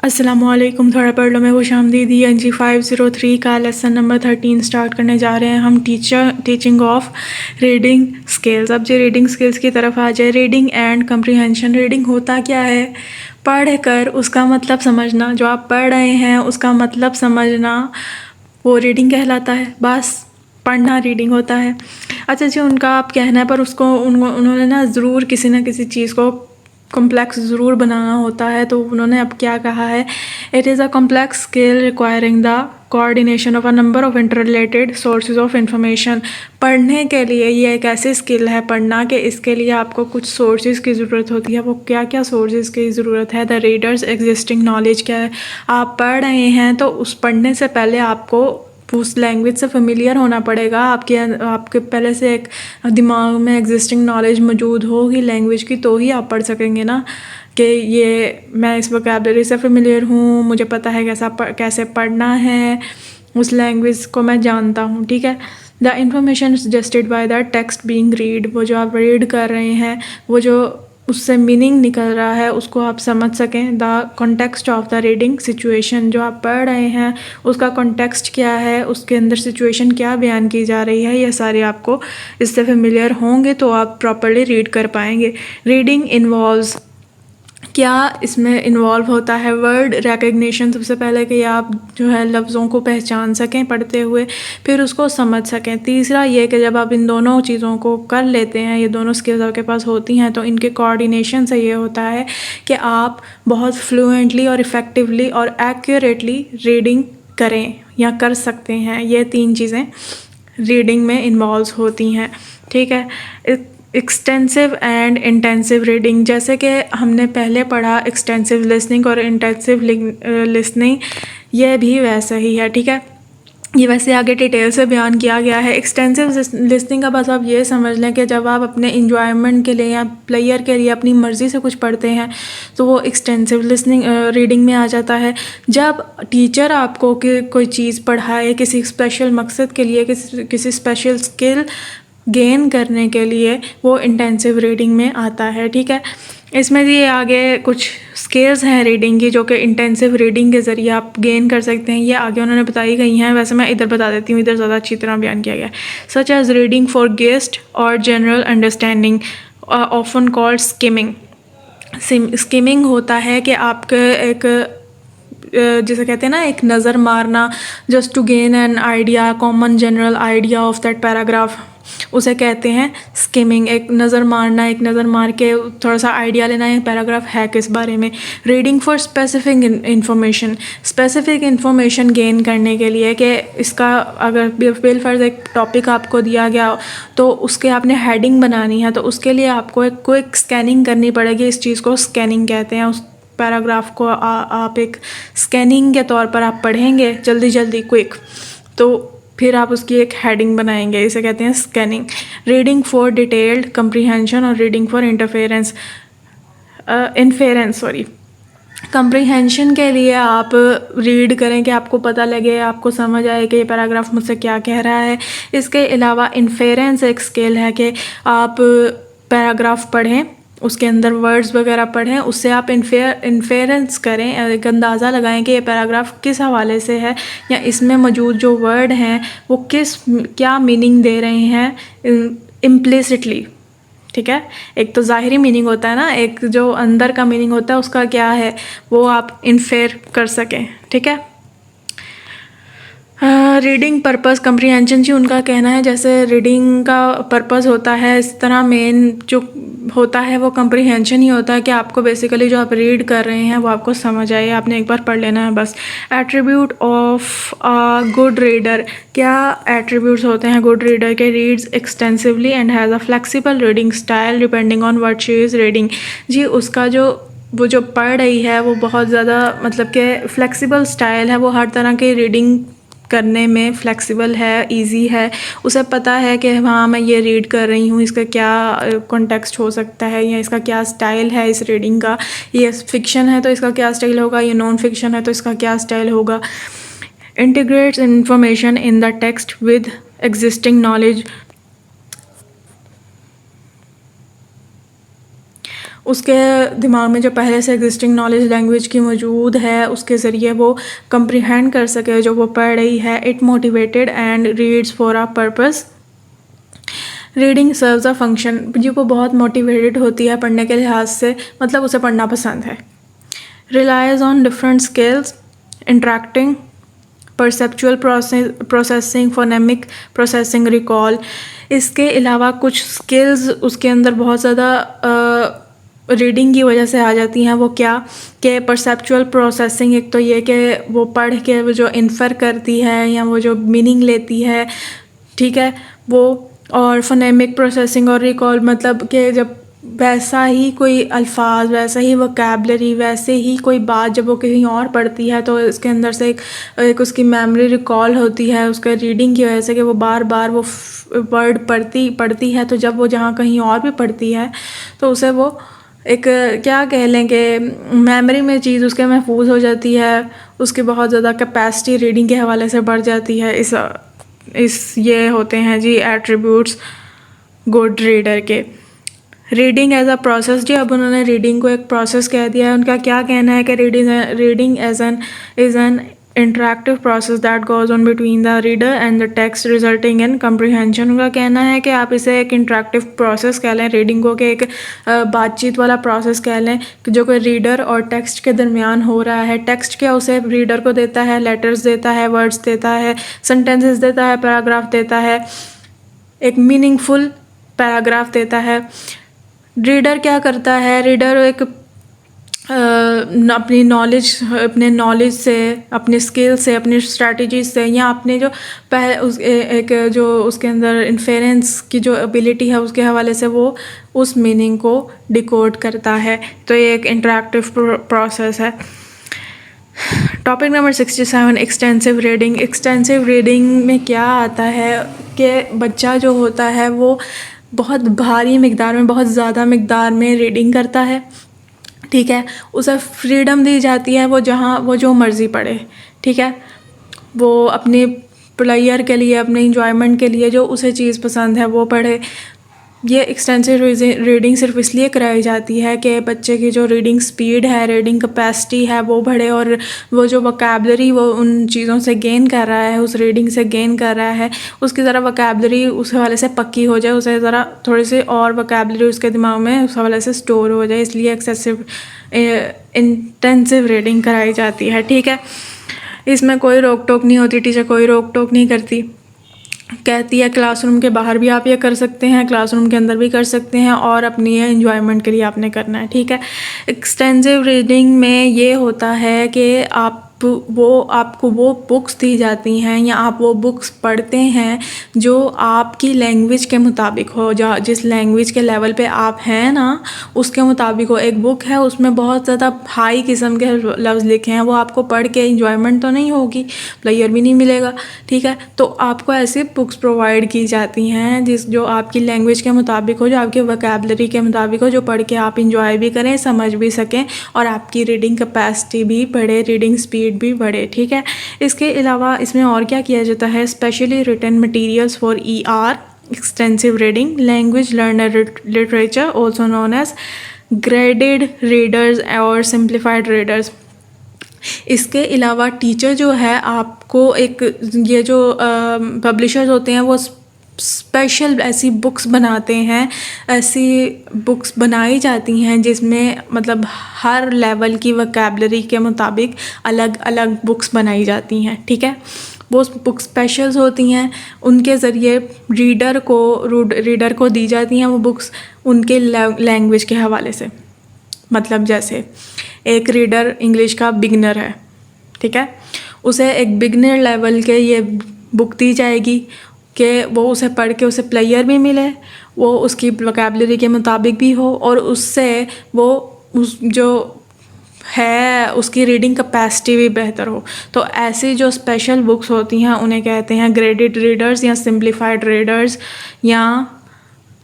अस्सलामुअलैकुम। थोड़ा पढ़ लो मैं खुशामदीद। NG 503 का लेसन नंबर 13 स्टार्ट करने जा रहे हैं हम। Teaching of reading skills. अब जो रीडिंग स्किल्स की तरफ आ जाए, रीडिंग एंड कंप्रीहेंशन। रीडिंग होता क्या है? पढ़ कर उसका मतलब समझना, जो आप पढ़ रहे हैं उसका मतलब समझना, वो रीडिंग कहलाता है। बस पढ़ना रीडिंग होता है। अच्छा जी, उनका आप कहना है, पर उसको उन्होंने ना ज़रूर किसी न किसी चीज़ को कॉम्प्लेक्स ज़रूर बनाना होता है। तो उन्होंने अब क्या कहा है, it is a complex skill requiring the coordination of a number of inter related sources of information. पढ़ने के लिए ये एक ऐसी स्किल है पढ़ना, कि इसके लिए आपको कुछ सोर्सेज की ज़रूरत होती है। वो क्या क्या सोर्सेज की ज़रूरत है? The readers existing knowledge. क्या है, आप पढ़ रहे हैं तो उस पढ़ने से पहले आपको उस लैंग्वेज से फेमिलियर होना पड़ेगा। आपके पहले से एक दिमाग में एग्जिस्टिंग नॉलेज मौजूद होगी लैंग्वेज की, तो ही आप पढ़ सकेंगे ना, कि ये मैं इस वोकैबलरी से फेमिलियर हूँ, मुझे पता है कैसे पढ़ना है, उस लैंग्वेज को मैं जानता हूँ। ठीक है। The information suggested by the text being read. वो जो आप रीड कर रहे हैं, वो जो उससे मीनिंग निकल रहा है, उसको आप समझ सकें। The context of the reading situation. जो आप पढ़ रहे हैं उसका कॉन्टेक्स्ट क्या है, उसके अंदर सिचुएशन क्या बयान की जा रही है, ये सारे आपको इससे फेमिलियर होंगे तो आप प्रॉपर्ली रीड कर पाएंगे। Reading involves. क्या इसमें इन्वॉल्व होता है? Word recognition. सबसे पहले कि आप जो है लफ्ज़ों को पहचान सकें पढ़ते हुए, फिर उसको समझ सकें। तीसरा ये कि जब आप इन दोनों चीज़ों को कर लेते हैं, ये दोनों स्किल्स आपके पास होती हैं, तो इनके कोऑर्डिनेशन से ये होता है कि आप बहुत फ्लुएंटली और इफ़ेक्टिवली और एक्यूरेटली रीडिंग करें या कर सकते हैं। ये तीन चीज़ें रीडिंग में इन्वॉल्व होती हैं। ठीक है। Extensive and intensive reading. जैसे कि हमने पहले पढ़ा एक्सटेंसिव लिसनिंग और इंटेंसिव लिसनिंग, ये भी वैसा ही है। ठीक है। ये वैसे आगे डिटेल से बयान किया गया है। एक्सटेंसिव लिसनिंग का बस आप ये समझ लें कि जब आप अपने इंजॉयमेंट के लिए या प्लेयर के लिए अपनी मर्ज़ी से कुछ पढ़ते हैं तो वो एक्सटेंसिव लिसनिंग रीडिंग में आ जाता है। जब टीचर आपको कोई चीज़ पढ़ाए किसी स्पेशल मकसद के लिए, किसी स्पेशल स्किल गेन करने के लिए, वो इंटेंसिव रीडिंग में आता है। ठीक है। इसमें ये आगे कुछ स्किल्स हैं रीडिंग की, जो कि इंटेंसिव रीडिंग के ज़रिए आप गेन कर सकते हैं। ये आगे उन्होंने बताई गई हैं, वैसे मैं इधर बता देती हूँ, इधर ज़्यादा अच्छी तरह बयान किया गया है। Such as reading for gist और general understanding, often called skimming. Skimming होता है कि आपके एक जिसे कहते हैं ना, एक नज़र मारना, just to gain an idea, common general idea of that paragraph, उसे कहते हैं स्किमिंग। एक नज़र मारना, एक नज़र मार के थोड़ा सा आइडिया लेना है पैराग्राफ है किस बारे में। Reading for specific information. Specific information gain करने के लिए, कि इसका अगर बिलफर्ज एक टॉपिक आपको दिया गया तो उसके आपने हेडिंग बनानी है, तो उसके लिए आपको एक क्विक स्कैनिंग करनी पड़ेगी। इस चीज़ को स्कैनिंग कहते हैं। उस पैराग्राफ को आप एक स्कैनिंग के तौर पर आप पढ़ेंगे जल्दी जल्दी क्विक, तो फिर आप उसकी एक हेडिंग बनाएंगे, इसे कहते हैं scanning. Reading for detailed comprehension और reading for inference sorry. Comprehension के लिए आप रीड करें कि आपको पता लगे, आपको समझ आए कि ये पैराग्राफ मुझसे क्या कह रहा है। इसके अलावा इन्फेरेंस एक स्किल है कि आप पैराग्राफ पढ़ें, उसके अंदर वर्ड्स वगैरह पढ़ें, उससे आप इन्फेरेंस करें, एक अंदाज़ा लगाएं कि ये पैराग्राफ किस हवाले से है, या इसमें मौजूद जो वर्ड हैं वो क्या मीनिंग दे रहे हैं इम्प्लिसिटली। ठीक है। एक तो ज़ाहिरी मीनिंग होता है ना, एक जो अंदर का मीनिंग होता है उसका क्या है, वो आप इन्फेर कर सकें। ठीक है। रीडिंग पर्पस कंप्रीहेंशन जी, उनका कहना है जैसे रीडिंग का पर्पस होता है, इस तरह मेन जो होता है वो कंप्रीहेंशन ही होता है, कि आपको बेसिकली जो आप रीड कर रहे हैं वो आपको समझ आए, आपने एक बार पढ़ लेना है बस। Attribute of a good reader. क्या एट्रीब्यूट्स होते हैं गुड रीडर के? Reads extensively and has a flexible reading style depending on what she is reading. जी, उसका वो जो पढ़ रही है वो बहुत ज़्यादा मतलब कि फ्लेक्सिबल स्टाइल है, वो हर तरह की रीडिंग करने में फ्लेक्सिबल है, इजी है। उसे पता है कि हाँ मैं ये रीड कर रही हूँ, इसका क्या कॉन्टेक्स्ट हो सकता है, या इसका क्या स्टाइल है इस रीडिंग का। ये फिक्शन है तो इसका क्या स्टाइल होगा, ये नॉन फिक्शन है तो इसका क्या स्टाइल होगा। Integrates information in the text with existing knowledge. उसके दिमाग में जो पहले से एग्जिस्टिंग नॉलेज लैंग्वेज की मौजूद है उसके ज़रिए वो कंप्रीहेंड कर सके जो वो पढ़ रही है। It motivated and reads for a purpose. Reading serves a function, जी वो बहुत मोटिवेटेड होती है पढ़ने के लिहाज से, मतलब उसे पढ़ना पसंद है। Relies on different skills, interacting, perceptual processing, phonemic processing, recall. इसके अलावा कुछ स्किल्स उसके अंदर बहुत ज़्यादा रीडिंग की वजह से आ जाती हैं। वो क्या कि परसेप्चुअल प्रोसेसिंग, एक तो ये कि वो पढ़ के वो जो इन्फर करती है या वो जो मीनिंग लेती है, ठीक है वो। और फोनेमिक प्रोसेसिंग और रिकॉल, मतलब कि जब वैसा ही कोई अल्फाज, वैसा ही वोकैबलरी, वैसे ही कोई बात जब वो कहीं और पढ़ती है तो इसके अंदर से एक उसकी मेमोरी रिकॉल होती है उसके रीडिंग की वजह से कि वो बार बार वो वर्ड पढ़ती है। तो जब वो जहाँ कहीं और भी पढ़ती है तो उसे वो एक क्या कह लें कि मेमोरी में चीज़ उसके महफूज हो जाती है, उसकी बहुत ज़्यादा कैपेसिटी रीडिंग के हवाले से बढ़ जाती है। इस ये होते हैं जी एट्रीब्यूट्स गुड रीडर के। रीडिंग एज अ प्रोसेस, जी अब उन्होंने रीडिंग को एक प्रोसेस कह दिया है। उनका क्या कहना है कि reading is an interactive process that goes on between the reader and the text resulting in comprehension. उनका कहना है कि आप इसे एक इंटरेक्टिव प्रोसेस कह लें, रीडिंग को कि एक बातचीत वाला प्रोसेस कह लें कि जो कोई रीडर और टेक्स्ट के दरमियान हो रहा है। टेक्स्ट क्या उसे रीडर को देता है, लेटर्स देता है, वर्ड्स देता है, सेंटेंसेस देता है, पैराग्राफ देता है, एक मीनिंगफुल पैराग्राफ देता है। रीडर क्या करता है, रीडर एक अपनी अपने नॉलेज से, अपने स्किल से, अपनी स्ट्रैटेजी से, या अपने जो एक जो उसके अंदर इन्फेरेंस की जो एबिलिटी है उसके हवाले से वो उस मीनिंग को डिकोड करता है। तो ये एक इंटरेक्टिव प्रोसेस है। Topic number 67, extensive reading. Extensive reading में क्या आता है कि बच्चा जो होता है वो बहुत भारी मिकदार में, बहुत ज़्यादा मिकदार में रीडिंग करता है, ठीक है। उसे फ्रीडम दी जाती है, वो जहाँ वो जो मर्ज़ी पढ़े, ठीक है। वो अपने प्लेयर के लिए, अपने इंजॉयमेंट के लिए जो उसे चीज़ पसंद है वो पढ़े। ये एक्सटेंसिव रीडिंग सिर्फ इसलिए कराई जाती है कि बच्चे की जो रीडिंग स्पीड है, रीडिंग कैपेसिटी है वो बढ़े, और वो जो वोकैबलरी वो उन चीज़ों से गेन कर रहा है, उस रीडिंग से गेन कर रहा है, उसकी ज़रा वोकैबलरी उस हवाले से पक्की हो जाए, उसे ज़रा थोड़ी सी और वोकैबलरी उसके दिमाग में उस हवाले से स्टोर हो जाए, इसलिए एक्सेसिव इंटेंसिव रीडिंग कराई जाती है, ठीक है। इसमें कोई रोक टोक नहीं होती, टीचर कोई रोक टोक नहीं करती, कहती है क्लासरूम के बाहर भी आप ये कर सकते हैं, क्लासरूम के अंदर भी कर सकते हैं, और अपनी एंजॉयमेंट के लिए आपने करना है, ठीक है। एक्सटेंसिव रीडिंग में ये होता है कि आपको वो बुक्स दी जाती हैं या आप वो बुक्स पढ़ते हैं जो आपकी लैंग्वेज के मुताबिक हो, जिस लैंग्वेज के लेवल पे आप हैं ना उसके मुताबिक हो। एक बुक है उसमें बहुत ज़्यादा हाई किस्म के लफ्ज़ लिखे हैं, वो आपको पढ़ के इंजॉयमेंट तो नहीं होगी, प्लेयर भी नहीं मिलेगा, ठीक है। तो आपको ऐसी बुक्स प्रोवाइड की जाती हैं जो आपकी लैंग्वेज के मुताबिक हो, जो आपकी वोकैबलरी के मुताबिक हो, जो पढ़ के आप इंजॉय भी करें, समझ भी सकें, और आपकी रीडिंग कैपेसिटी भी बढ़े, रीडिंग स्पीड भी बढ़े, ठीक है। इसके अलावा इसमें और क्या किया जाता है, specially written materials for ER extensive reading, language learner literature also known as graded readers और सिंप्लीफाइड रीडर्स। इसके अलावा टीचर जो है आपको एक ये जो पब्लिशर्स होते हैं वो स्पेशल ऐसी बुक्स बनाते हैं, ऐसी बुक्स बनाई जाती हैं जिसमें मतलब हर लेवल की वोकैबलरी के मुताबिक अलग अलग बुक्स बनाई जाती हैं, ठीक है। वो बुक्स स्पेशल्स होती हैं, उनके ज़रिए रीडर को दी जाती हैं वो बुक्स उनके लैंग्वेज के हवाले से। मतलब जैसे एक रीडर इंग्लिश का बिगनर है, ठीक है, उसे एक बिगनर लेवल के ये बुक दी जाएगी कि वो उसे पढ़ के उसे प्लेयर भी मिले, वो उसकी वोकैबलरी के मुताबिक भी हो, और उससे वो उस जो है उसकी रीडिंग कैपेसिटी भी बेहतर हो। तो ऐसी जो स्पेशल बुक्स होती हैं उन्हें कहते हैं ग्रेडेड रीडर्स या सिंप्लीफाइड रीडर्स या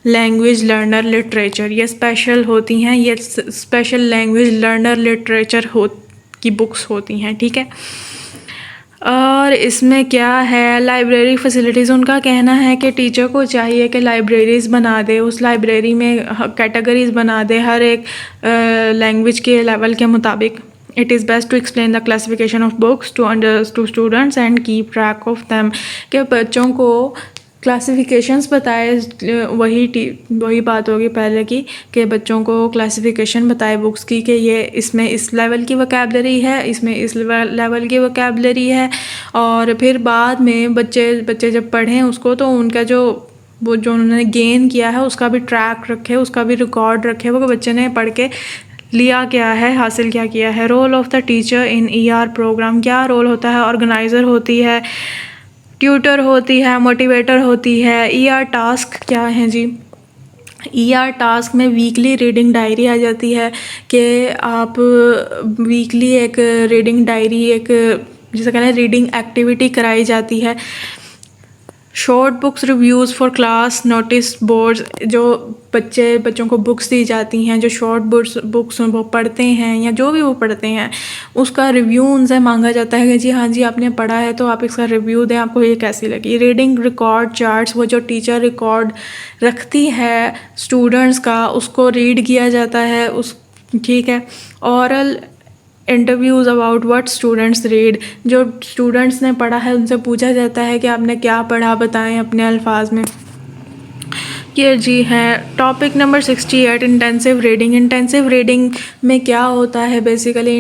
लैंग्वेज लर्नर लिटरेचर। ये स्पेशल होती हैं, ये स्पेशल लैंग्वेज लर्नर लिटरेचर की बुक्स होती हैं, ठीक है। और इसमें क्या है, लाइब्रेरी फैसिलिटीज़, उनका कहना है कि टीचर को चाहिए कि लाइब्रेरीज़ बना दे, उस लाइब्रेरी में कैटेगरीज़ बना दे हर एक लैंग्वेज के लेवल के मुताबिक. It is best to explain the classification of books to students and keep track of them. कि बच्चों को क्लासिफिकेशंस बताए, वही बात होगी पहले की कि बच्चों को क्लासिफिकेशन बताए बुक्स की कि ये इसमें इस लेवल की वोकैबलरी है, इसमें इस लेवल की वोकैबलरी है. और फिर बाद में बच्चे जब पढ़ें उसको तो उनका जो उन्होंने गेन किया है उसका भी ट्रैक रखे, उसका भी रिकॉर्ड रखे, वो बच्चे ने पढ़ के लिया क्या है, हासिल क्या किया है. Role of the teacher in ER program, क्या रोल होता है. ऑर्गेनाइज़र होती है, ट्यूटर होती है, मोटिवेटर होती है. ER टास्क क्या है जी. ER टास्क में वीकली रीडिंग डायरी आ जाती है कि आप वीकली एक रीडिंग डायरी, एक जिसे कहते हैं रीडिंग एक्टिविटी कराई जाती है. Short books reviews for class notice boards, जो बच्चों को बुक्स दी जाती हैं, जो शॉर्ट बुक्स वो पढ़ते हैं या जो भी वो पढ़ते हैं उसका रिव्यू उनसे मांगा जाता है कि जी हाँ जी आपने पढ़ा है तो आप इसका रिव्यू दें, आपको ये कैसी लगी. रीडिंग रिकॉर्ड चार्ट्स, वो जो टीचर रिकॉर्ड रखती है स्टूडेंट्स का उसको रीड किया जाता है ठीक है. Oral interviews about what students read, जो स्टूडेंट्स ने पढ़ा है उनसे पूछा जाता है कि आपने क्या पढ़ा, बताएं अपने अल्फाज में. ये जी है. Topic number 68, intensive reading. Intensive reading में क्या होता है बेसिकली.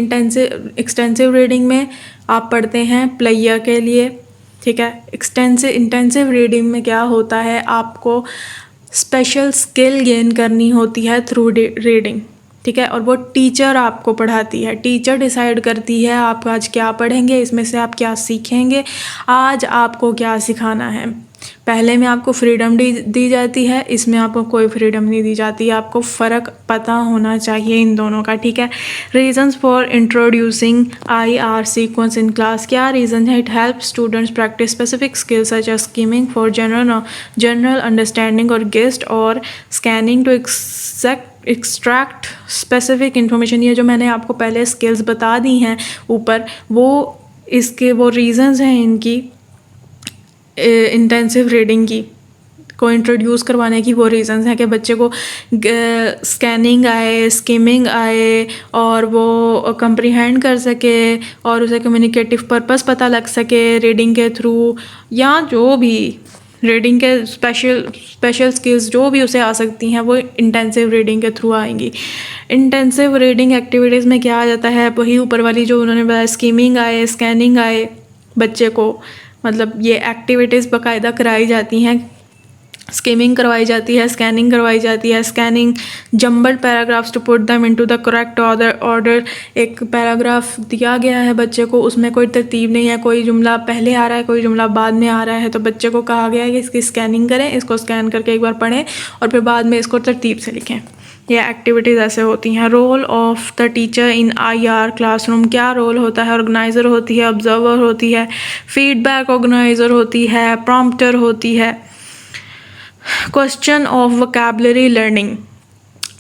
एक्सटेंसिव रीडिंग में आप पढ़ते हैं प्लेयर के लिए, ठीक है. इंटेंसिव रीडिंग में क्या होता है, आपको स्पेशल स्किल गेन करनी होती है थ्रू रीडिंग, ठीक है. और वो टीचर आपको पढ़ाती है, टीचर डिसाइड करती है आप आज क्या पढ़ेंगे, इसमें से आप क्या सीखेंगे, आज आपको क्या सिखाना है. पहले में आपको फ्रीडम दी जाती है, इसमें आपको कोई फ्रीडम नहीं दी जाती. आपको फ़र्क पता होना चाहिए इन दोनों का, ठीक है. Reasons for introducing IR sequence in class, क्या रीज़न है. It help students practise specific skills such as skimming for general understanding और गेस्ट और scanning to extract specific information. ये जो मैंने आपको पहले स्किल्स बता दी हैं ऊपर, वो रीज़न्स हैं इनकी इंटेंसिव रीडिंग की को इंट्रोड्यूस करवाने की. वो रीज़न्स हैं कि बच्चे को स्कैनिंग आए, स्किमिंग आए और वो कंप्रीहेंड कर सके और उसे कम्युनिकेटिव पर्पस पता लग सके रीडिंग के थ्रू, या जो भी रीडिंग के स्पेशल स्किल्स जो भी उसे आ सकती हैं वो इंटेंसिव रीडिंग के थ्रू आएंगी. इंटेंसिव रीडिंग एक्टिविटीज़ में क्या आ जाता है, वही ऊपर वाली जो उन्होंने बताया, स्कीमिंग आए, स्कैनिंग आए, बच्चे को मतलब ये एक्टिविटीज़ बाकायदा कराई जाती हैं. स्किमिंग करवाई जाती है, स्कैनिंग करवाई जाती है. Scanning jumbled paragraphs to put them into the correct order. एक पैराग्राफ दिया गया है बच्चे को, उसमें कोई तरतीब नहीं है, कोई जुमला पहले आ रहा है, कोई जुमला बाद में आ रहा है, तो बच्चे को कहा गया है कि इसकी स्कैनिंग करें, इसको स्कैन करके एक बार पढ़ें और फिर बाद में इसको तरतीब से लिखें. ये एक्टिविटीज़ ऐसे होती हैं. Role of the teacher in IR classroom, क्या रोल होता है. ऑर्गेनाइज़र होती है, ऑब्जर्वर होती है, फीडबैक ऑर्गेनाइज़र होती है, प्रॉम्प्टर होती है. क्वेश्चन ऑफ वोकैबुलरी लर्निंग,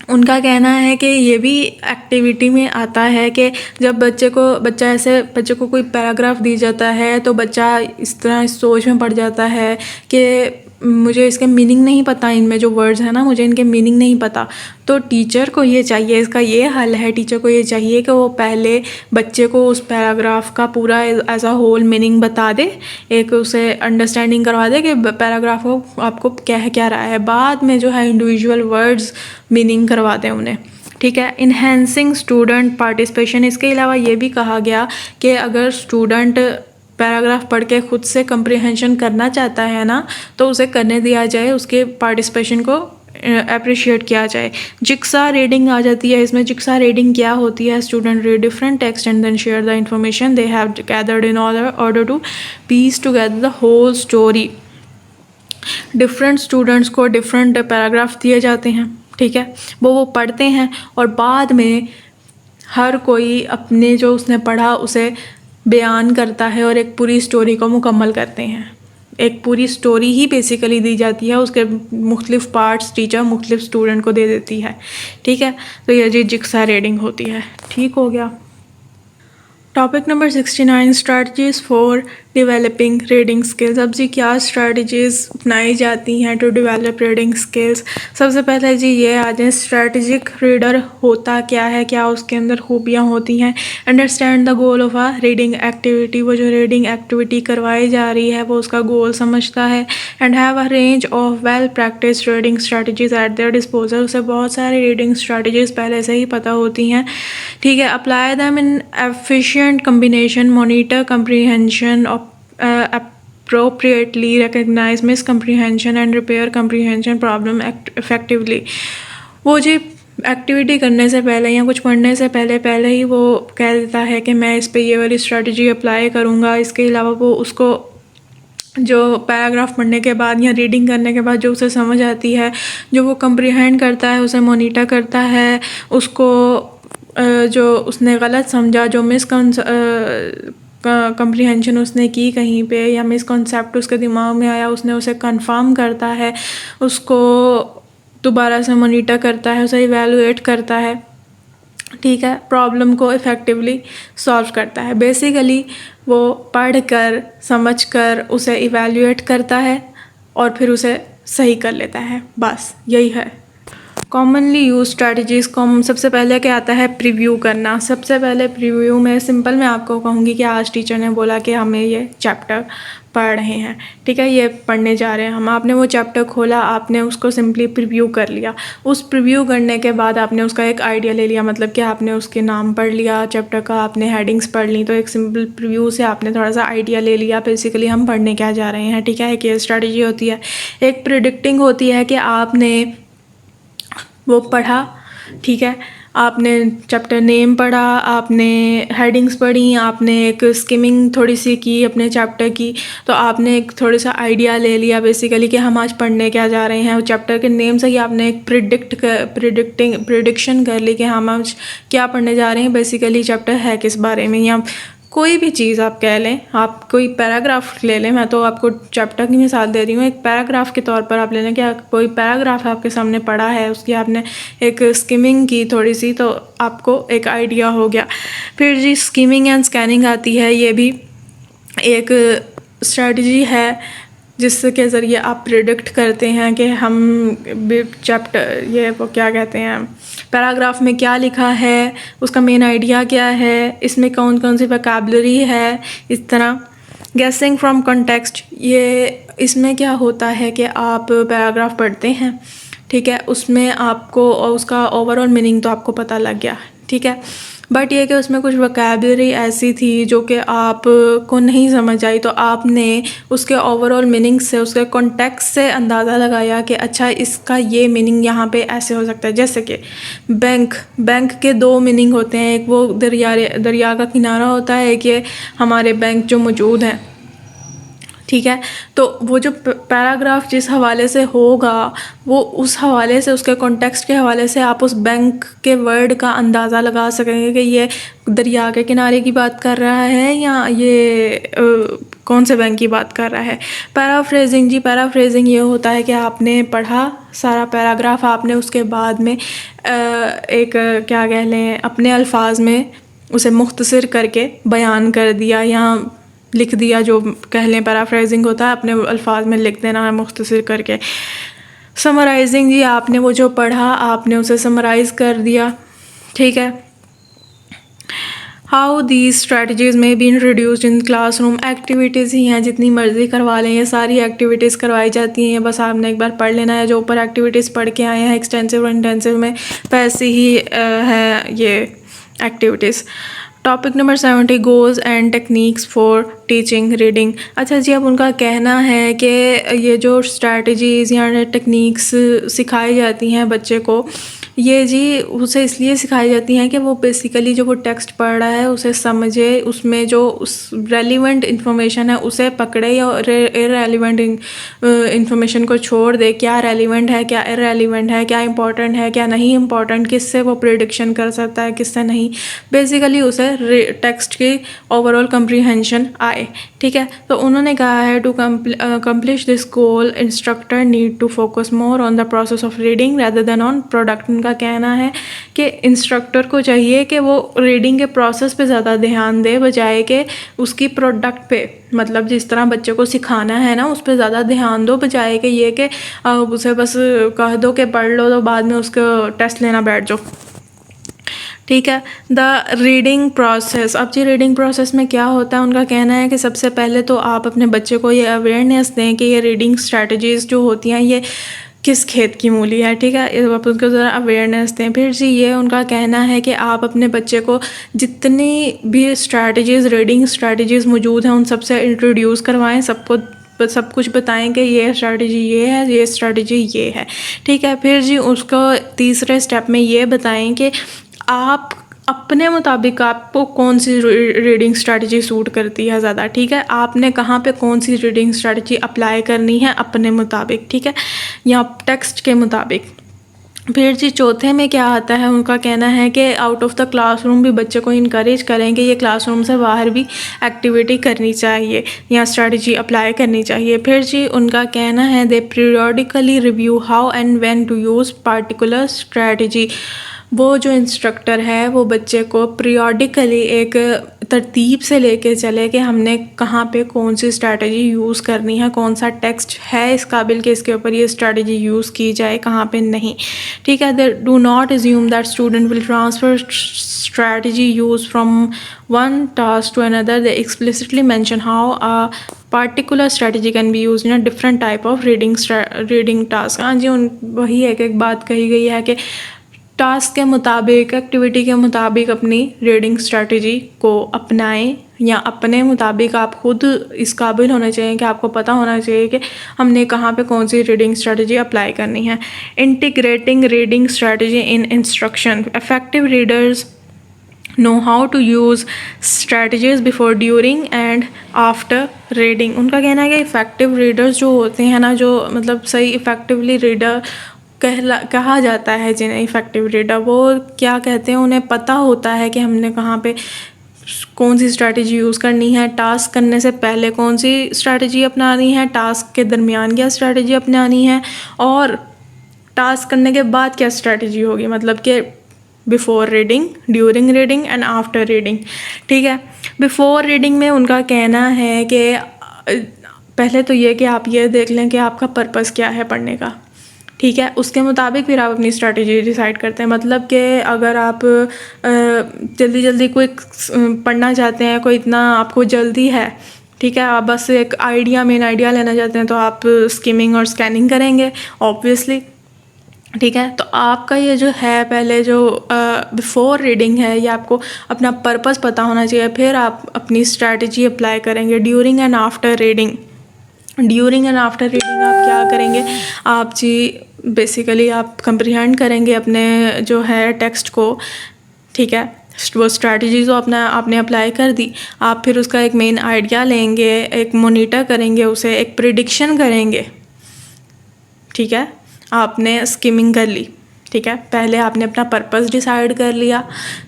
उनका कहना है कि ये भी एक्टिविटी में आता है कि जब बच्चे को कोई पैराग्राफ दी जाता है तो बच्चा इस तरह इस सोच में पड़ जाता है कि मुझे इसके मीनिंग नहीं पता, इनमें जो वर्ड्स हैं ना मुझे इनके मीनिंग नहीं पता. तो टीचर को ये चाहिए, इसका ये हल है, टीचर को ये चाहिए कि वो पहले बच्चे को उस पैराग्राफ का पूरा एज अ होल मीनिंग बता दे, एक उसे अंडरस्टैंडिंग करवा दे कि पैराग्राफ को आपको क्या रहा है. बाद में जो है इंडिविजुअल वर्ड्स मीनिंग करवा दें उन्हें, ठीक है. इन्हेंसिंग स्टूडेंट पार्टिसिपेशन, इसके अलावा ये भी कहा गया कि अगर स्टूडेंट पैराग्राफ पढ़ के खुद से कंप्रीहेंशन करना चाहता है ना तो उसे करने दिया जाए, उसके पार्टिसिपेशन को अप्रिशिएट किया जाए. जिक्सा रीडिंग आ जाती है इसमें. जिक्सा रीडिंग क्या होती है, student read different text and then share the information they have gathered in order to piece together the whole story. Different students को डिफरेंट पैराग्राफ दिए जाते हैं, ठीक है. वो पढ़ते हैं और बाद में हर कोई अपने जो उसने पढ़ा उसे बयान करता है और एक पूरी स्टोरी को मुकम्मल करते हैं. एक पूरी स्टोरी ही बेसिकली दी जाती है, उसके मुख्तलिफ पार्ट्स टीचर मुख्तलिफ स्टूडेंट को दे देती है, ठीक है. तो ये जी जिक्सा रीडिंग होती है. ठीक हो गया. Topic number 69 strategies for developing reading skills. अब जी क्या स्ट्रैटेजीज़ अपनाई जाती हैं टू डेवलप रीडिंग स्किल्स। सबसे पहले जी ये आ जाए, स्ट्रैटेजिक रीडर होता क्या है, क्या उसके अंदर खूबियाँ होती हैं। Understand the goal of a reading activity, वो जो रीडिंग एक्टिविटी करवाई जा रही है वो उसका गोल समझता है। And have a range of well practice reading strategies eight there disposal, उसे बहुत सारी रीडिंग स्ट्रैटेजीज़ पहले से ही पता होती हैं। ठीक है। Apply them in efficient combination, monitor comprehension appropriately, recognize miscomprehension and repair comprehension problem effectively। वो जी एक्टिविटी करने से पहले या कुछ पढ़ने से पहले ही वो कह देता है कि मैं इस पे ये वाली स्ट्रेटजी अप्लाई करूँगा। इसके अलावा वो उसको जो पैराग्राफ पढ़ने के बाद या रीडिंग करने के बाद जो उसे समझ आती है, जो वो कम्प्रीहेंड करता है, उसे मॉनिटर करता है, उसको जो उसने गलत समझा, जो कम्प्रीहेंशन उसने की कहीं पे या मिसकॉन्सेप्ट उसके दिमाग में आया, उसने उसे कंफर्म करता है, उसको दोबारा से मॉनिटर करता है, उसे इवैल्यूएट करता है। ठीक है। प्रॉब्लम को इफ़ेक्टिवली सॉल्व करता है। बेसिकली वो पढ़ कर समझ कर उसे इवैल्यूएट करता है और फिर उसे सही कर लेता है। बस यही है। कॉमनली यूज स्ट्रैटेजीज़ को सबसे पहले क्या आता है, प्रीव्यू करना। सबसे पहले प्रीव्यू में सिंपल मैं आपको कहूँगी कि आज टीचर ने बोला कि हमें ये चैप्टर पढ़ रहे हैं, ठीक है, ये पढ़ने जा रहे हैं हम। आपने वो चैप्टर खोला, आपने उसको सिंपली प्रीव्यू कर लिया। उस प्रीव्यू करने के बाद आपने उसका एक आइडिया ले लिया, मतलब कि आपने उसके नाम पढ़ लिया चैप्टर का, आपने हेडिंग्स पढ़ ली, तो एक सिंपल प्रीव्यू से आपने थोड़ा सा आइडिया ले लिया बेसिकली हम पढ़ने क्या जा रहे हैं। ठीक है। एक ये स्ट्रैटेजी होती है। एक प्रिडिक्टिंग होती है कि आपने वो पढ़ा, ठीक है, आपने चैप्टर नेम पढ़ा, आपने हेडिंग्स पढ़ी, आपने एक स्किमिंग थोड़ी सी की अपने चैप्टर की, तो आपने एक थोड़ा सा आइडिया ले लिया बेसिकली कि हम आज पढ़ने क्या जा रहे हैं। वो चैप्टर के नेम से ही आपने एक प्रिडिक्शन कर ली कि हम आज क्या पढ़ने जा रहे हैं, बेसिकली चैप्टर है किस बारे में। या कोई भी चीज़ आप कह लें, आप कोई पैराग्राफ ले लें, मैं तो आपको चैप्टर की मिसाल दे रही हूँ, एक पैराग्राफ के तौर पर आप ले लें कि कोई पैराग्राफ आपके सामने पढ़ा है, उसकी आपने एक स्किमिंग की थोड़ी सी, तो आपको एक आइडिया हो गया। फिर जी स्किमिंग एंड स्कैनिंग आती है, ये भी एक स्ट्रेटजी है जिसके ज़रिए आप प्रिडिक्ट करते हैं कि हम चैप्टर ये वो क्या कहते हैं, पैराग्राफ में क्या लिखा है, उसका मेन आइडिया क्या है, इसमें कौन कौन सी वोकैबुलरी है, इस तरह। गेसिंग फ्रॉम कॉन्टेक्स्ट, ये इसमें क्या होता है कि आप पैराग्राफ पढ़ते हैं, ठीक है, उसमें आपको उसका ओवरऑल मीनिंग तो आपको पता लग गया, ठीक है, बट ये कि उसमें कुछ वोकैबुलरी ऐसी थी जो कि आप को नहीं समझ आई, तो आपने उसके ओवरऑल मीनिंग से, उसके कॉन्टेक्स्ट से अंदाज़ा लगाया कि अच्छा इसका ये मीनिंग यहाँ पे ऐसे हो सकता है। जैसे कि बैंक के दो मीनिंग होते हैं, एक वो दरिया का किनारा होता है, एक ये हमारे बैंक जो मौजूद हैं, ठीक है। तो वो जो पैराग्राफ जिस हवाले से होगा, वो उस हवाले से, उसके कॉन्टेक्स्ट के हवाले से आप उस बैंक के वर्ड का अंदाज़ा लगा सकेंगे कि ये दरिया के किनारे की बात कर रहा है या ये कौन से बैंक की बात कर रहा है। पैराफ्रेजिंग जी, पैराफ्रेजिंग ये होता है कि आपने पढ़ा सारा पैराग्राफ, आपने उसके बाद में एक क्या कह लें, अपने अल्फाज में उसे मुख्तसर करके बयान कर दिया या लिख दिया, जो कह लें पैराफ्रेजिंग होता है, अपने अल्फाज में लिख देना है मुख्तसर करके। समराइजिंग जी, आपने वो जो पढ़ा आपने उसे समराइज़ कर दिया, ठीक है। How these strategies may be introduced in classroom, activities ही हैं, जितनी मर्ज़ी करवा लें, ये सारी एक्टिविटीज़ करवाई जाती हैं, बस आपने एक बार पढ़ लेना है। जो ऊपर एक्टिविटीज़ पढ़ के आए हैं एक्सटेंसिव और इंटेंसिव में, वैसे ही है ये activities. Topic number 70 goals and techniques for teaching reading. अच्छा जी, अब उनका कहना है कि ये जो स्ट्रैटेजीज़ या टेक्निक्स सिखाई जाती हैं बच्चे को, ये जी उसे इसलिए सिखाई जाती हैं कि वो बेसिकली जो वो टेक्स्ट पढ़ रहा है उसे समझे, उसमें जो उस रेलिवेंट इन्फॉर्मेशन है उसे पकड़े या इररेलेवेंट इन्फॉर्मेशन को छोड़ दे। क्या रेलिवेंट है, क्या इररेलेवेंट है, क्या इंपॉर्टेंट है, क्या नहीं इंपॉर्टेंट, किससे वो प्रिडिक्शन कर सकता है, किससे नहीं, बेसिकली उसे टेक्स्ट की ओवरऑल कम्प्रीहेंशन आए, ठीक है। तो उन्होंने कहा है to complete this goal instructor need to focus more on the process of reading rather than on product. उनका कहना है कि इंस्ट्रक्टर को चाहिए कि वो रीडिंग के प्रोसेस पे ज़्यादा ध्यान दे बजाय कि उसकी प्रोडक्ट पे, मतलब जिस तरह बच्चे को सिखाना है ना उस पर ज़्यादा ध्यान दो बजाय कि ये कि उसे बस कह दो कि पढ़ लो तो बाद में उसका टेस्ट लेना बैठ जाओ। ठीक है। द रीडिंग प्रोसेस, अब जी रीडिंग प्रोसेस में क्या होता है, उनका कहना है कि सबसे पहले तो आप अपने बच्चे को ये अवेयरनेस दें कि ये रीडिंग स्ट्रैटेजीज़ जो होती हैं ये किस खेत की मूली है। ठीक है, आप उनको ज़रा अवेयरनेस दें। फिर जी ये उनका कहना है कि आप अपने बच्चे को जितनी भी स्ट्रैटेजीज़, रीडिंग स्ट्रैटेजीज़ मौजूद हैं उन सबसे इंट्रोड्यूस करवाएं, सबको सब कुछ बताएं कि ये स्ट्रैटेजी ये है, ये स्ट्रैटेजी ये है। ठीक है। फिर जी उसको तीसरे स्टेप में ये बताएं कि आप अपने मुताबिक आपको कौन सी रीडिंग स्ट्रैटेजी सूट करती है ज़्यादा। ठीक है, आपने कहाँ पे कौन सी रीडिंग स्ट्रैटेजी अप्लाई करनी है अपने मुताबिक। ठीक है, या टेक्स्ट के मुताबिक। फिर जी चौथे में क्या आता है, उनका कहना है कि आउट ऑफ द क्लासरूम भी बच्चे को इनकरेज करें कि ये क्लासरूम से बाहर भी एक्टिविटी करनी चाहिए या स्ट्रैटेजी अप्लाई करनी चाहिए। फिर जी उनका कहना है they periodically review how and when to use particular strategy. वो जो इंस्ट्रक्टर है वो बच्चे को पीरियडिकली एक तरतीब से लेके चले कि हमने कहाँ पे कौन सी स्ट्रैटेजी यूज़ करनी है, कौन सा टेक्स्ट है इस काबिल के इसके ऊपर ये स्ट्रैटेजी यूज़ की जाए, कहाँ पे नहीं। ठीक है, they do not assume that student will transfer strategy use from one task to another. They explicitly mention how a particular strategy can be use in a different type of reading task. हाँ जी, वही एक बात कही गई है कि task के मुताबिक, एक्टिविटी के मुताबिक अपनी रीडिंग स्ट्रैटेजी को अपनाएं, या अपने मुताबिक आप खुद इस काबिल होने चाहिए कि आपको पता होना चाहिए कि हमने कहाँ पे कौन सी रीडिंग स्ट्रैटेजी अप्लाई करनी है। Integrating reading strategy in instruction, effective readers know how to use strategies before, during and after reading। उनका कहना है कि इफ़ेक्टिव रीडर्स जो होते हैं ना, जो मतलब सही इफ़ेक्टिवली रीडर कहा जाता है जिन्हें इफ़ेक्टिव रीडर, वो क्या कहते हैं, उन्हें पता होता है कि हमने कहाँ पे कौन सी स्ट्रैटेजी यूज़ करनी है, टास्क करने से पहले कौन सी स्ट्रैटेजी अपनानी है, टास्क के दरमियान क्या स्ट्रैटेजी अपनानी है, और टास्क करने के बाद क्या स्ट्रैटेजी होगी, मतलब कि before reading, during reading and after reading. ठीक है, बिफ़ोर रीडिंग में उनका कहना है कि पहले तो ये कि आप ये देख लें कि आपका पर्पस क्या है पढ़ने का। ठीक है, उसके मुताबिक फिर आप अपनी स्ट्रैटेजी डिसाइड करते हैं। मतलब कि अगर आप जल्दी जल्दी कोई पढ़ना चाहते हैं, कोई इतना आपको जल्दी है, ठीक है, आप बस एक मेन आइडिया लेना चाहते हैं, तो आप स्किमिंग और स्कैनिंग करेंगे ऑब्वियसली। ठीक है, तो आपका ये जो है पहले जो बिफ़ोर रीडिंग है, ये आपको अपना पर्पस पता होना चाहिए, फिर आप अपनी स्ट्रैटेजी अप्लाई करेंगे। During and after reading, during and after reading आप क्या करेंगे, आप जी बेसिकली आप कंप्रीहेंड करेंगे अपने जो है टेक्स्ट को। ठीक है, वो स्ट्रैटेजी जो आपने अप्लाई कर दी, आप फिर उसका एक मेन आइडिया लेंगे, एक मोनीटर करेंगे उसे, एक प्रिडिक्शन करेंगे। ठीक है, आपने स्किमिंग कर ली। ठीक है, पहले आपने अपना पर्पस डिसाइड कर लिया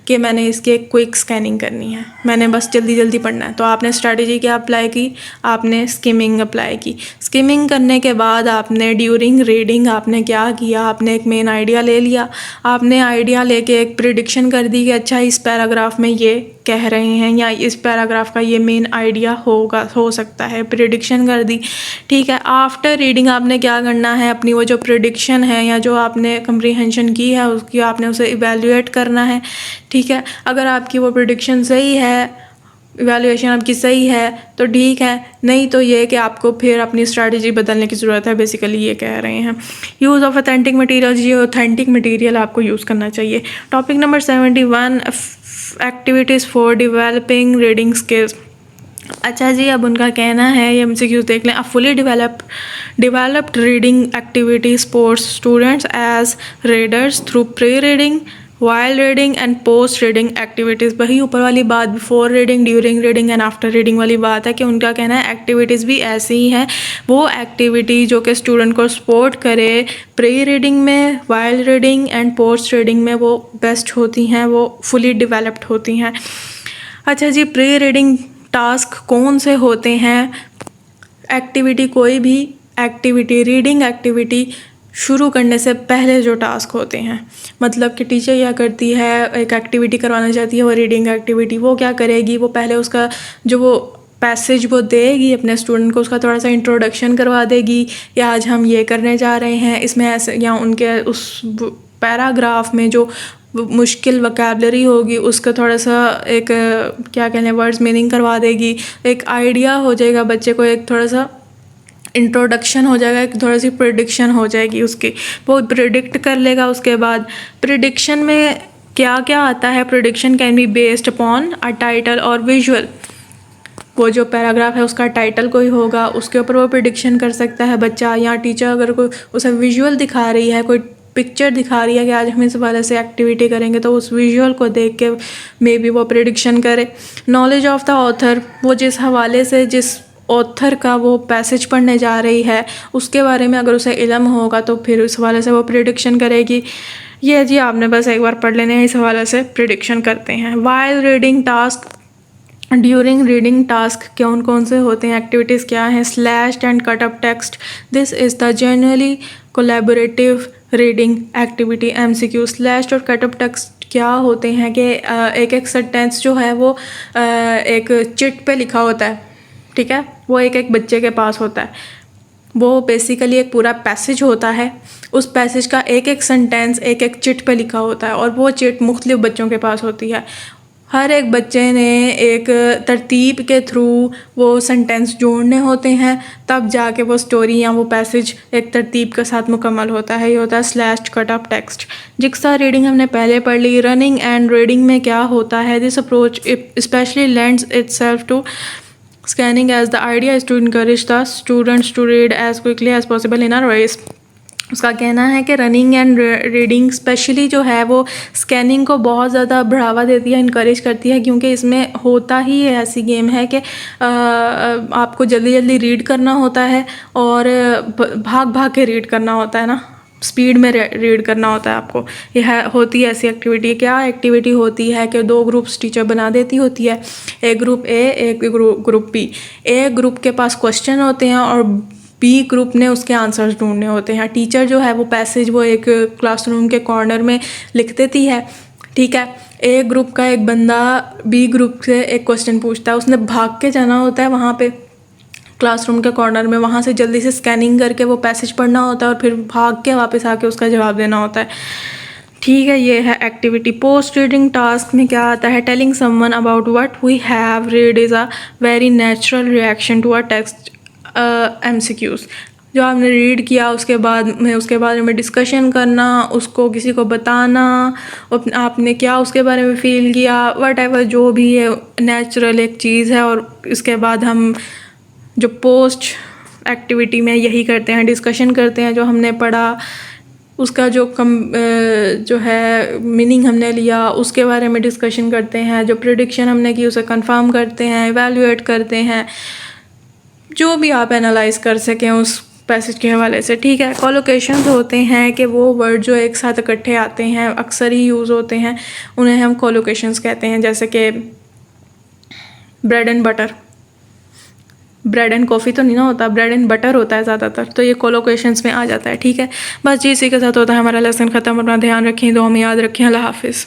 कि मैंने इसकी एक क्विक स्कैनिंग करनी है, मैंने बस जल्दी जल्दी पढ़ना है, तो आपने स्ट्रैटेजी क्या अप्लाई की, आपने स्किमिंग अप्लाई की। स्किमिंग करने के बाद आपने ड्यूरिंग रीडिंग आपने क्या किया, आपने एक मेन आइडिया ले लिया, आपने आइडिया लेके एक प्रिडिक्शन कर दी कि अच्छा इस पैराग्राफ में ये कह रहे हैं या इस पैराग्राफ का ये मेन आइडिया हो सकता है, प्रिडिक्शन कर दी। ठीक है, आफ्टर रीडिंग आपने क्या करना है, अपनी वो जो प्रिडिक्शन है या जो आपने कंप्रीहेंशन की है उसकी आपने उसे इवेल्युएट करना है। ठीक है, अगर आपकी वो प्रिडिक्शन सही है, इवेल्युएशन आपकी सही है तो ठीक है, नहीं तो ये कि आपको फिर अपनी स्ट्रैटेजी बदलने की ज़रूरत है, बेसिकली ये कह रहे हैं। यूज़ ऑफ ऑथेंटिक मटेरियल, ये ऑथेंटिक मटेरियल आपको यूज़ करना चाहिए। Topic number 71, activities for developing reading skills. अच्छा जी, अब उनका कहना है, ये MCQs देख लें। A fully developed reading activity sports students as readers through pre reading, while reading and post reading activities. वही ऊपर वाली बात, before reading, during reading and after reading वाली बात है कि उनका कहना है एक्टिविटीज़ भी ऐसी ही हैं, वो एक्टिविटी जो कि स्टूडेंट को सपोर्ट करे प्री रीडिंग में, while reading and post reading में, वो बेस्ट होती हैं, वो फुली डेवलप्ड होती हैं। अच्छा जी, प्री रीडिंग टास्क कौन से होते हैं, एक्टिविटी कोई भी एक्टिविटी, रीडिंग एक्टिविटी शुरू करने से पहले जो टास्क होते हैं, मतलब कि टीचर क्या करती है, एक एक्टिविटी करवाना चाहती है, वो रीडिंग एक्टिविटी, वो क्या करेगी, वो पहले उसका जो वो पैसेज वो देगी अपने स्टूडेंट को, उसका थोड़ा सा इंट्रोडक्शन करवा देगी कि आज हम ये करने जा रहे हैं, इसमें ऐसे, या उनके उस पैराग्राफ में जो मुश्किल वोकैबलरी होगी उसका थोड़ा सा एक क्या कहने वर्ड्स मीनिंग करवा देगी, एक आइडिया हो जाएगा बच्चे को, एक थोड़ा सा इंट्रोडक्शन हो जाएगा, एक थोड़ी सी प्रिडिक्शन हो जाएगी उसकी, वो प्रिडिक्ट कर लेगा। उसके बाद प्रिडिक्शन में क्या क्या आता है, prediction can be based upon a title और विजुअल, वो जो पैराग्राफ है उसका टाइटल कोई होगा उसके ऊपर वो प्रिडिक्शन कर सकता है बच्चा, या टीचर अगर कोई उसे विजुअल दिखा रही है, कोई पिक्चर दिखा रही है कि आज हम इस वाले से एक्टिविटी करेंगे, तो उस विजुअल को देख के मे बी वो प्रिडिक्शन करे। नॉलेज ऑफ द ऑथर, वो जिस हवाले से जिस ऑथर का वो पैसेज पढ़ने जा रही है उसके बारे में अगर उसे इल्म होगा तो फिर उस हवाले से वो प्रिडिक्शन करेगी। ये जी आपने बस एक बार पढ़ लेने हैं, इस हवाले से प्रिडिक्शन करते हैं। While reading task, during reading task कौन कौन से होते हैं, एक्टिविटीज़ क्या हैं, slashed and cut up text, this is the generally collaborative reading activity MCQ। Slashed और कट अप टेक्स्ट क्या होते हैं कि एक एक सेंटेंस जो है वो एक चिट पे लिखा होता है, ठीक है, वो एक एक बच्चे के पास होता है, वो बेसिकली एक पूरा पैसेज होता है, उस पैसेज का एक एक सेंटेंस एक एक चिट पे लिखा होता है और वो चिट मुख्तलिफ बच्चों के पास होती है। हर एक बच्चे ने एक तरतीब के थ्रू वो सेंटेंस जोड़ने होते हैं, तब जाके वो स्टोरी या वो पैसेज एक तरतीब के साथ मुकम्मल होता है। ये होता है slashed cut up text. Jigsaw reading हमने पहले पढ़ ली। रनिंग एंड रीडिंग में क्या होता है, this approach specially lends itself to scanning as the idea is to encourage the students to read as quickly as possible in a race। उसका कहना है कि रनिंग एंड रीडिंग स्पेशली जो है वो स्कैनिंग को बहुत ज़्यादा बढ़ावा देती है, इनकरेज करती है, क्योंकि इसमें होता ही ऐसी गेम है कि आपको जल्दी जल्दी रीड करना होता है और भाग भाग के रीड करना होता है ना, स्पीड में रीड करना होता है आपको। यह होती है ऐसी एक्टिविटी। क्या एक्टिविटी होती है कि दो ग्रुप्स टीचर बना देती होती है, एक ग्रुप ए एक ग्रुप बी। ए ग्रुप के पास क्वेश्चन होते हैं और बी ग्रुप ने उसके आंसर्स ढूंढने होते हैं। टीचर जो है वो पैसेज वो एक क्लासरूम के कॉर्नर में लिख देती है, ठीक है। ए ग्रुप का एक बंदा बी ग्रुप से एक क्वेश्चन पूछता है, उसने भाग के जाना होता है वहाँ पे क्लासरूम के कॉर्नर में, वहाँ से जल्दी से स्कैनिंग करके वो पैसेज पढ़ना होता है और फिर भाग के वापस आके उसका जवाब देना होता है, ठीक है। ये है एक्टिविटी। पोस्ट रीडिंग टास्क में क्या आता है, telling someone about what we have read is a very natural reaction to a text MCQs। जो आपने रीड किया उसके बारे में डिस्कशन करना, उसको किसी को बताना, आपने क्या उसके बारे में फ़ील किया, वट एवर जो भी है नेचुरल एक चीज़ है। और इसके बाद हम जो पोस्ट एक्टिविटी में यही करते हैं, डिस्कशन करते हैं जो हमने पढ़ा, उसका जो है मीनिंग हमने लिया उसके बारे में डिस्कशन करते हैं, जो प्रेडिक्शन हमने की उसे कंफर्म करते हैं, एवेलुएट करते हैं, जो भी आप एनालाइज कर सकें उस पैसेज के हवाले से, ठीक है। कोलोकेशंस होते हैं कि वो वर्ड जो एक साथ इकट्ठे आते हैं, अक्सर ही यूज़ होते हैं, उन्हें हम कोलोकेशंस कहते हैं। जैसे कि bread and butter, bread and coffee तो नहीं ना होता, ब्रेड एंड बटर होता है ज़्यादातर, तो ये कोलोकेशंस में आ जाता है, ठीक है। बस जी इसी के साथ होता है हमारा लेसन ख़त्म। अपना ध्यान रखें, दुआ में याद रखें। अल्लाह हाफिज़।